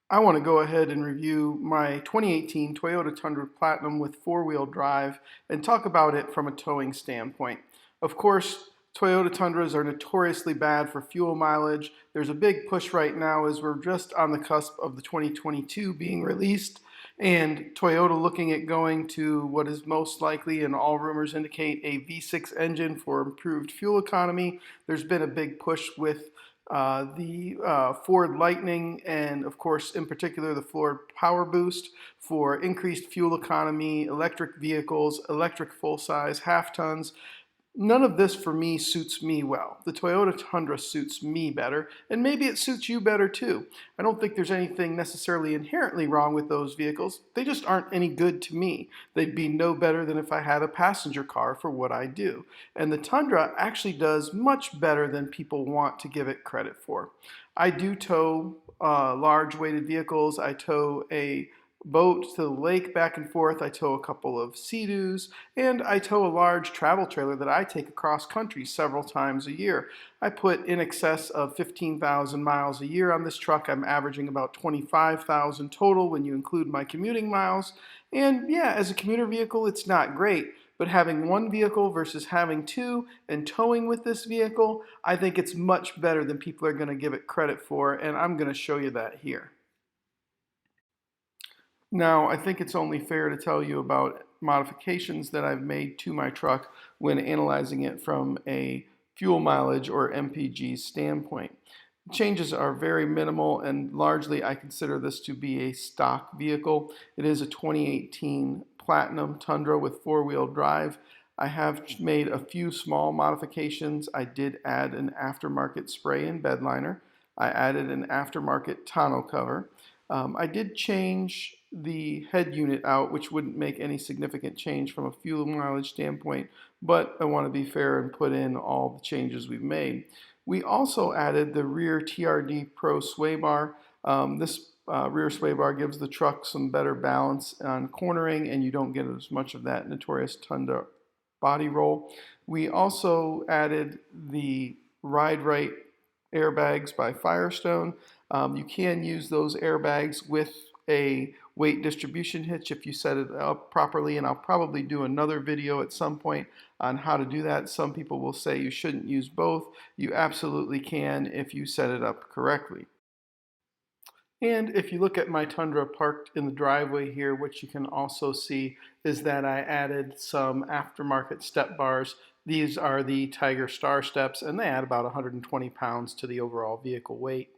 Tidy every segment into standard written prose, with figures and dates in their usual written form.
I want to go ahead and review my 2018 Toyota Tundra Platinum with four-wheel drive and talk about it from a towing standpoint. Of course, Toyota Tundras are notoriously bad for fuel mileage. There's a big push right now as we're just on the cusp of the 2022 being released, and Toyota looking at going to what is most likely, and all rumors indicate, a V6 engine for improved fuel economy. There's been a big push with the Ford Lightning, and of course in particular the Ford Power Boost for increased fuel economy, electric vehicles, electric full-size half tons. None of this for me suits me well. The Toyota Tundra suits me better, and maybe it suits you better too. I don't think there's anything necessarily inherently wrong with those vehicles. They just aren't any good to me. They'd be no better than if I had a passenger car for what I do. And the Tundra actually does much better than people want to give it credit for. I do tow large weighted vehicles. I tow a boat to the lake back and forth. I tow a couple of Sea-Doos, and I tow a large travel trailer that I take across country several times a year. I put in excess of 15,000 miles a year on this truck. I'm averaging about 25,000 total when you include my commuting miles. And yeah, as a commuter vehicle, it's not great. But having one vehicle versus having two and towing with this vehicle, I think it's much better than people are going to give it credit for, and I'm going to show you that here. Now, I think it's only fair to tell you about modifications that I've made to my truck when analyzing it from a fuel mileage or MPG standpoint. Changes are very minimal, and largely I consider this to be a stock vehicle. It is a 2018 Platinum Tundra with four-wheel drive. I have made a few small modifications. I did add an aftermarket spray and bed liner. I added an aftermarket tonneau cover. I did change the head unit out, which wouldn't make any significant change from a fuel mileage standpoint, but I want to be fair and put in all the changes we've made. We also added the rear Trd Pro Sway Bar. This rear sway bar gives the truck some better balance on cornering, and you don't get as much of that notorious Tundra body roll. We also added the Ride Right airbags by Firestone. You can use those airbags with a weight distribution hitch if you set it up properly, and I'll probably do another video at some point on how to do that. Some people will say you shouldn't use both. You absolutely can if you set it up correctly. And if you look at my Tundra parked in the driveway here, what you can also see is that I added some aftermarket step bars. These are the Tiger Star steps, and they add about 120 pounds to the overall vehicle weight.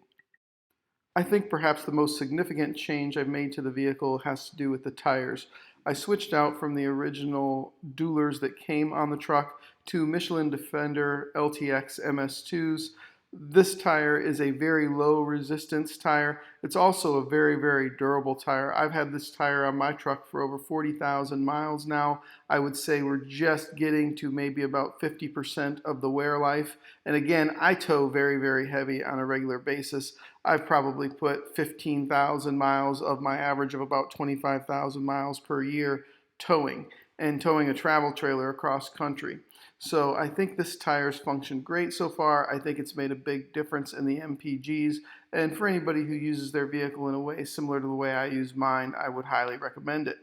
I think perhaps the most significant change I've made to the vehicle has to do with the tires. I switched out from the original Duelers that came on the truck to Michelin Defender LTX MS2s. This tire is a very low resistance tire. It's also a very, very durable tire. I've had this tire on my truck for over 40,000 miles now. I would say we're just getting to maybe about 50% of the wear life. And again, I tow very, very heavy on a regular basis. I've probably put 15,000 miles of my average of about 25,000 miles per year towing, and towing a travel trailer across country. So I think this tire's functioned great so far. I think it's made a big difference in the MPGs, and for anybody who uses their vehicle in a way similar to the way I use mine, I would highly recommend it.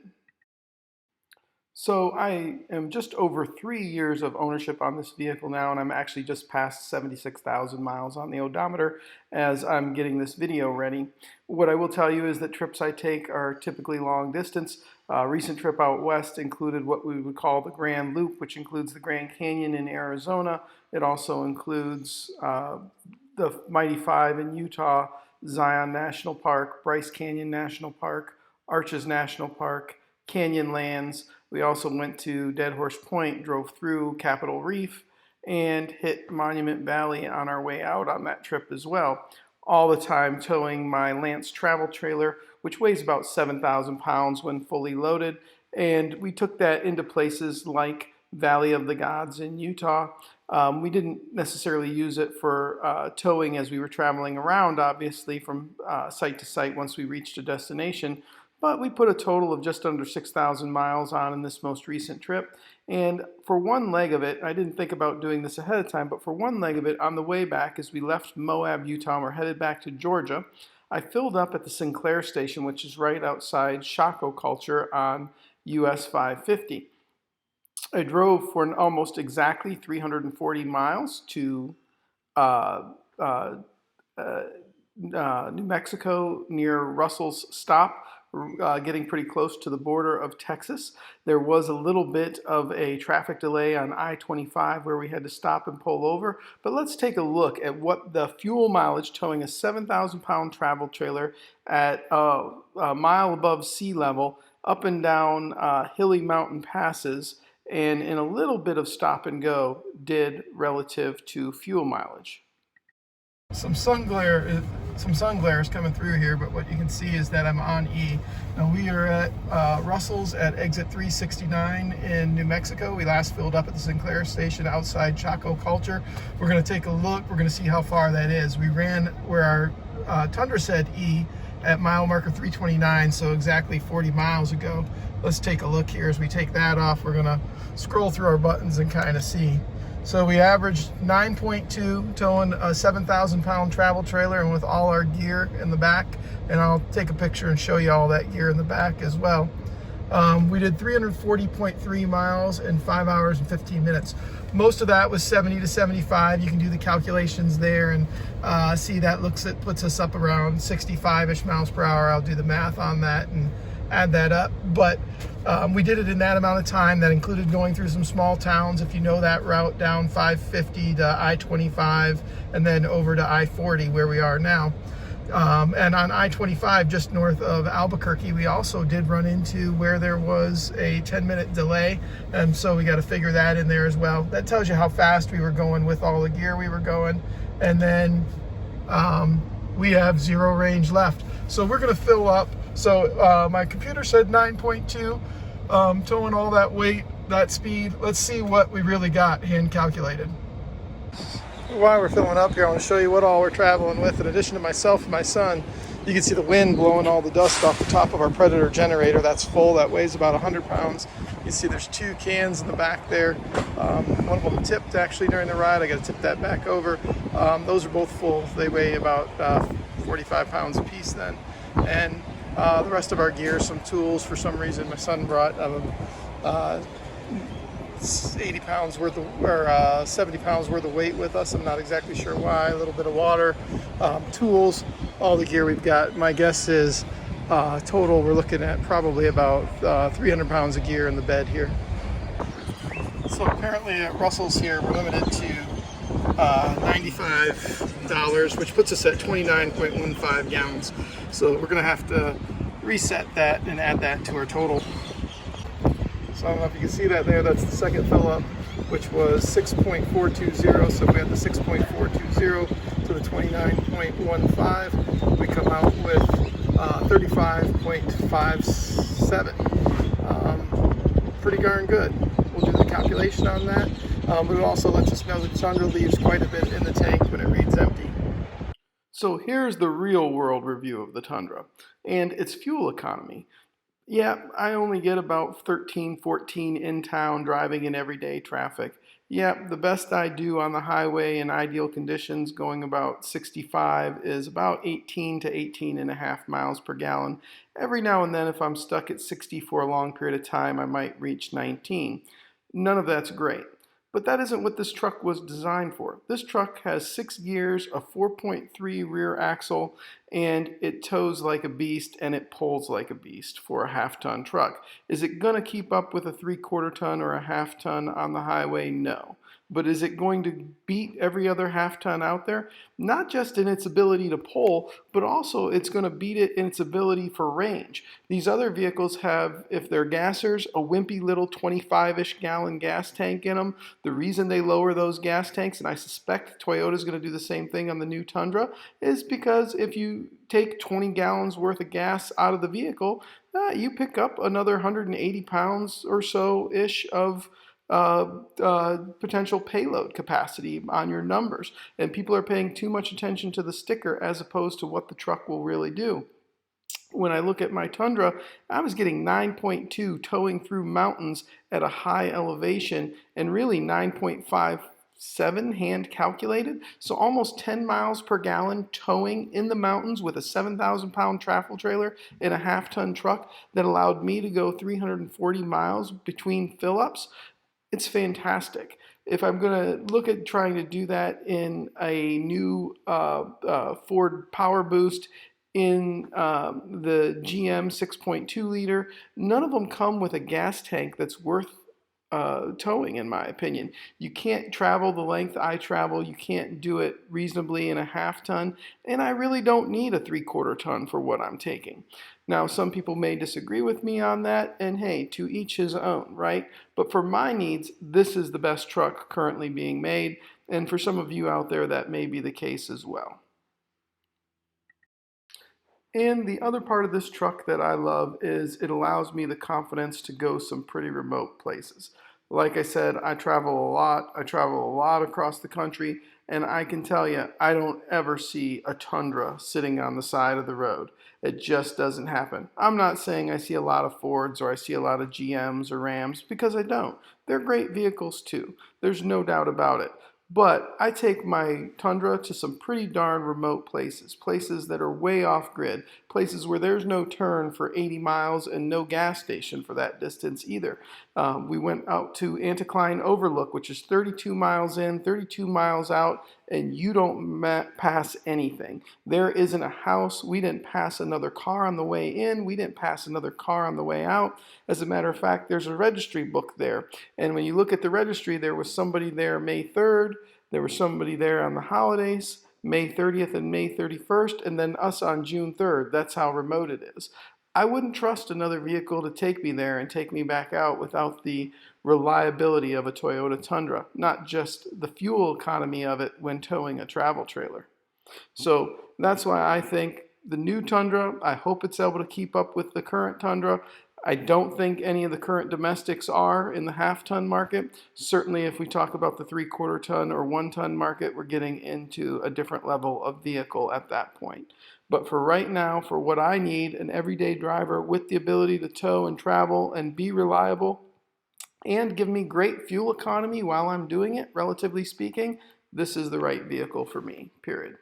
So I am just over 3 years of ownership on this vehicle now, and I'm actually just past 76,000 miles on the odometer as I'm getting this video ready. What I will tell you is that trips I take are typically long distance. A recent trip out west included what we would call the Grand Loop, which includes the Grand Canyon in Arizona. It also includes the Mighty Five in Utah, Zion National Park, Bryce Canyon National Park, Arches National Park, Canyonlands. We also went to Dead Horse Point, drove through Capitol Reef, and hit Monument Valley on our way out on that trip as well. All the time towing my Lance travel trailer, which weighs about 7,000 pounds when fully loaded. And we took that into places like Valley of the Gods in Utah. We didn't necessarily use it for towing as we were traveling around, obviously, from site to site once we reached a destination. But we put a total of just under 6,000 miles on in this most recent trip. And for one leg of it, I didn't think about doing this ahead of time, but for one leg of it, on the way back, as we left Moab, Utah, and we're headed back to Georgia, I filled up at the Sinclair station, which is right outside Shaco Culture on US 550. I drove for almost exactly 340 miles to uh, uh, uh, New Mexico near Russell's Stop, getting pretty close to the border of Texas. There was a little bit of a traffic delay on I-25 where we had to stop and pull over. But let's take a look at what the fuel mileage towing a 7,000-pound travel trailer at a mile above sea level up and down hilly mountain passes and in a little bit of stop and go did relative to fuel mileage. Some sun glare is coming through here, but what you can see is that I'm on E. Now we are at Russell's at exit 369 in New Mexico. We last filled up at the Sinclair station outside Chaco Culture. We're going to take a look. We're going to see how far that is. We ran where our Tundra said E at mile marker 329, so exactly 40 miles ago. Let's take a look here. As we take that off, we're going to scroll through our buttons and kind of see. So we averaged 9.2 towing a 7,000-pound travel trailer and with all our gear in the back. And I'll take a picture and show you all that gear in the back as well. We did 340.3 miles in 5 hours and 15 minutes. Most of that was 70 to 75. You can do the calculations there and see that puts us up around 65-ish miles per hour. I'll do the math on that and add that up. But we did it in that amount of time. That included going through some small towns, if you know that route, down 550 to I-25 and then over to I-40 where we are now. And on I-25 just north of Albuquerque, we also did run into where there was a 10-minute delay, and so we got to figure that in there as well. That tells you how fast we were going with all the gear we were going. And then we have 0 range left, so we're going to fill up. So my computer said 9.2, towing all that weight, that speed. Let's see what we really got hand calculated. While we're filling up here, I want to show you what all we're traveling with. In addition to myself and my son, you can see the wind blowing all the dust off the top of our Predator generator. That's full. That weighs about 100 pounds. You can see there's 2 cans in the back there. One of them tipped actually during the ride. I got to tip that back over. Those are both full. They weigh about 45 pounds a piece then. And the rest of our gear, some tools. For some reason, my son brought 80 pounds worth of, or 70 pounds worth of weight with us. I'm not exactly sure why. A little bit of water, tools, all the gear we've got. My guess is total we're looking at probably about 300 pounds of gear in the bed here. So apparently at Russell's here we're limited to $95, which puts us at 29.15 gallons. So we're gonna have to reset that and add that to our total. So I don't know if you can see that there, that's the second fill up, which was 6.420. So if we had the 6.420 to the 29.15, we come out with 35.57. Pretty darn good. We'll do the calculation on that, but it also lets us know that Tundra leaves quite a bit in the tank when it reads empty. So here's the real world review of the Tundra and its fuel economy. Yeah, I only get about 13, 14 in town driving in everyday traffic. Yeah, the best I do on the highway in ideal conditions going about 65 is about 18 to 18 and a half miles per gallon. Every now and then if I'm stuck at 60 for a long period of time, I might reach 19. None of that's great. But that isn't what this truck was designed for. This truck has 6 gears, a 4.3 rear axle, and it tows like a beast and it pulls like a beast for a half-ton truck. Is it going to keep up with a 3/4 ton or a half-ton on the highway? No. But is it going to beat every other half-ton out there? Not just in its ability to pull, but also it's going to beat it in its ability for range. These other vehicles have, if they're gassers, a wimpy little 25-ish gallon gas tank in them. The reason they lower those gas tanks, and I suspect Toyota's going to do the same thing on the new Tundra, is because if you take 20 gallons worth of gas out of the vehicle, you pick up another 180 pounds or so-ish of potential payload capacity on your numbers, and people are paying too much attention to the sticker as opposed to what the truck will really do. When I look at my Tundra, I was getting 9.2 towing through mountains at a high elevation and really 9.5 7 hand calculated, so almost 10 miles per gallon towing in the mountains with a 7,000-pound travel trailer in a half-ton truck that allowed me to go 340 miles between fill-ups. It's fantastic. If I'm going to look at trying to do that in a new Ford Power Boost in the GM 6.2 liter, none of them come with a gas tank that's worth towing, in my opinion. You can't travel the length I travel. You can't do it reasonably in a half ton, and I really don't need a 3/4 ton for what I'm taking. Now, some people may disagree with me on that, and hey, to each his own, right? But for my needs, this is the best truck currently being made, and for some of you out there, that may be the case as well. And the other part of this truck that I love is it allows me the confidence to go some pretty remote places. Like I said, I travel a lot. I travel a lot across the country, and I can tell you, I don't ever see a Tundra sitting on the side of the road. It just doesn't happen. I'm not saying I see a lot of Fords or I see a lot of GMs or Rams, because I don't. They're great vehicles too. There's no doubt about it. But I take my Tundra to some pretty darn remote places, places that are way off grid, places where there's no turn for 80 miles and no gas station for that distance either. We went out to Anticline Overlook, which is 32 miles in, 32 miles out, and you don't pass anything. There isn't a house. We didn't pass another car on the way in. We didn't pass another car on the way out. As a matter of fact, there's a registry book there. And when you look at the registry, there was somebody there May 3rd. There was somebody there on the holidays, May 30th and May 31st, and then us on June 3rd. That's how remote it is. I wouldn't trust another vehicle to take me there and take me back out without the reliability of a Toyota Tundra, not just the fuel economy of it when towing a travel trailer. So that's why I think the new Tundra, I hope it's able to keep up with the current Tundra. I don't think any of the current domestics are in the half-ton market. Certainly if we talk about the 3/4 ton or 1-ton market, we're getting into a different level of vehicle at that point. But for right now, for what I need, an everyday driver with the ability to tow and travel and be reliable and give me great fuel economy while I'm doing it, relatively speaking, this is the right vehicle for me, period.